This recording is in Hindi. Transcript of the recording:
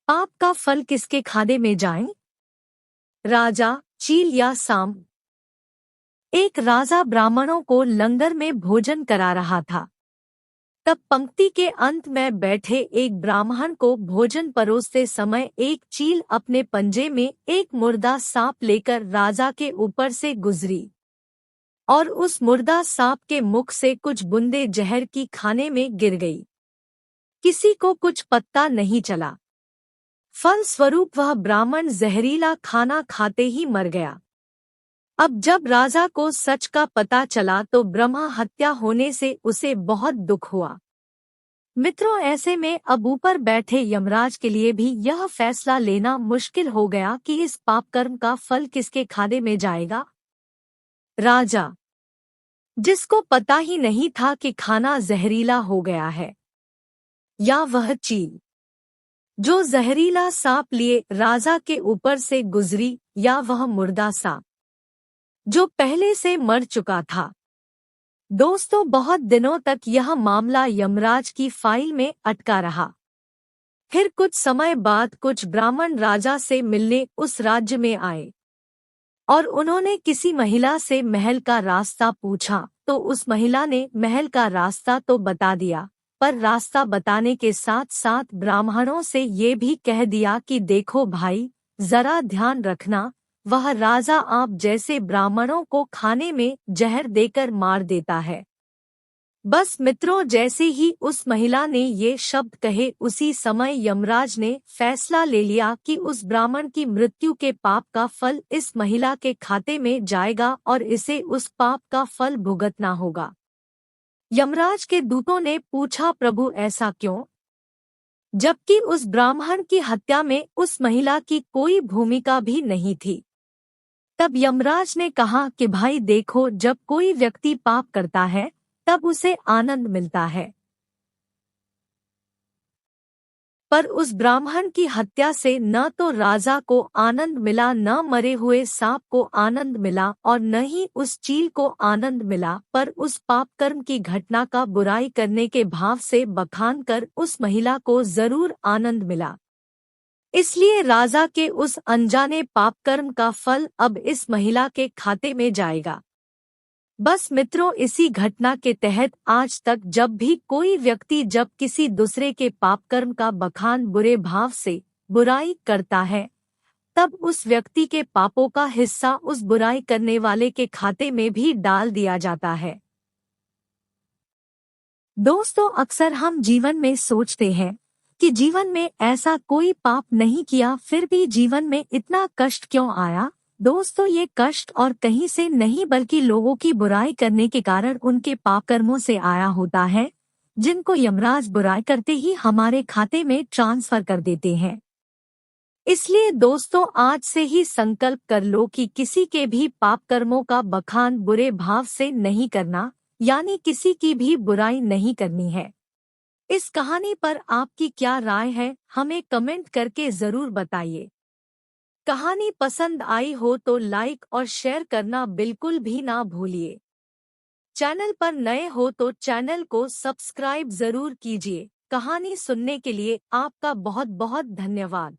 पाप का फल किसके खाने में जाए? राजा, चील या सांप? एक राजा ब्राह्मणों को लंगर में भोजन करा रहा था। तब पंक्ति के अंत में बैठे एक ब्राह्मण को भोजन परोसते समय एक चील अपने पंजे में एक मुर्दा सांप लेकर राजा के ऊपर से गुजरी और उस मुर्दा सांप के मुख से कुछ बूंदे जहर की खाने में गिर गई। किसी को कुछ पता नहीं चला। फल स्वरूप वह ब्राह्मण जहरीला खाना खाते ही मर गया। अब जब राजा को सच का पता चला तो ब्रह्मा हत्या होने से उसे बहुत दुख हुआ। मित्रों, ऐसे में अब ऊपर बैठे यमराज के लिए भी यह फैसला लेना मुश्किल हो गया कि इस पाप कर्म का फल किसके खाने में जाएगा। राजा, जिसको पता ही नहीं था कि खाना जहरीला हो गया है, या वह चील जो जहरीला सांप लिए राजा के ऊपर से गुजरी, या वह मुर्दा सांप जो पहले से मर चुका था। दोस्तों, बहुत दिनों तक यह मामला यमराज की फाइल में अटका रहा। फिर कुछ समय बाद कुछ ब्राह्मण राजा से मिलने उस राज्य में आए और उन्होंने किसी महिला से महल का रास्ता पूछा तो उस महिला ने महल का रास्ता तो बता दिया, पर रास्ता बताने के साथ साथ ब्राह्मणों से ये भी कह दिया कि देखो भाई, जरा ध्यान रखना, वह राजा आप जैसे ब्राह्मणों को खाने में जहर देकर मार देता है। बस मित्रों, जैसे ही उस महिला ने ये शब्द कहे उसी समय यमराज ने फैसला ले लिया कि उस ब्राह्मण की मृत्यु के पाप का फल इस महिला के खाते में जाएगा और इसे उस पाप का फल भुगतना होगा। यमराज के दूतों ने पूछा, प्रभु ऐसा क्यों? जबकि उस ब्राह्मण की हत्या में उस महिला की कोई भूमिका भी नहीं थी। तब यमराज ने कहा कि भाई देखो, जब कोई व्यक्ति पाप करता है तब उसे आनंद मिलता है, पर उस ब्राह्मण की हत्या से न तो राजा को आनंद मिला, न मरे हुए सांप को आनंद मिला और न ही उस चील को आनंद मिला, पर उस पाप कर्म की घटना का बुराई करने के भाव से बखान कर उस महिला को जरूर आनंद मिला। इसलिए राजा के उस अनजाने पाप कर्म का फल अब इस महिला के खाते में जाएगा। बस मित्रों, इसी घटना के तहत आज तक जब भी कोई व्यक्ति जब किसी दूसरे के पाप कर्म का बखान बुरे भाव से बुराई करता है, तब उस व्यक्ति के पापों का हिस्सा उस बुराई करने वाले के खाते में भी डाल दिया जाता है। दोस्तों, अक्सर हम जीवन में सोचते हैं कि जीवन में ऐसा कोई पाप नहीं किया, फिर भी जीवन में इतना कष्ट क्यों आया। दोस्तों, ये कष्ट और कहीं से नहीं बल्कि लोगों की बुराई करने के कारण उनके पाप कर्मों से आया होता है, जिनको यमराज बुराई करते ही हमारे खाते में ट्रांसफर कर देते हैं। इसलिए दोस्तों, आज से ही संकल्प कर लो कि किसी के भी पाप कर्मों का बखान बुरे भाव से नहीं करना, यानी किसी की भी बुराई नहीं करनी है। इस कहानी पर आपकी क्या राय है, हमें कमेंट करके जरूर बताइए। कहानी पसंद आई हो तो लाइक और शेयर करना बिल्कुल भी ना भूलिए। चैनल पर नए हो तो चैनल को सब्सक्राइब जरूर कीजिए। कहानी सुनने के लिए आपका बहुत बहुत धन्यवाद।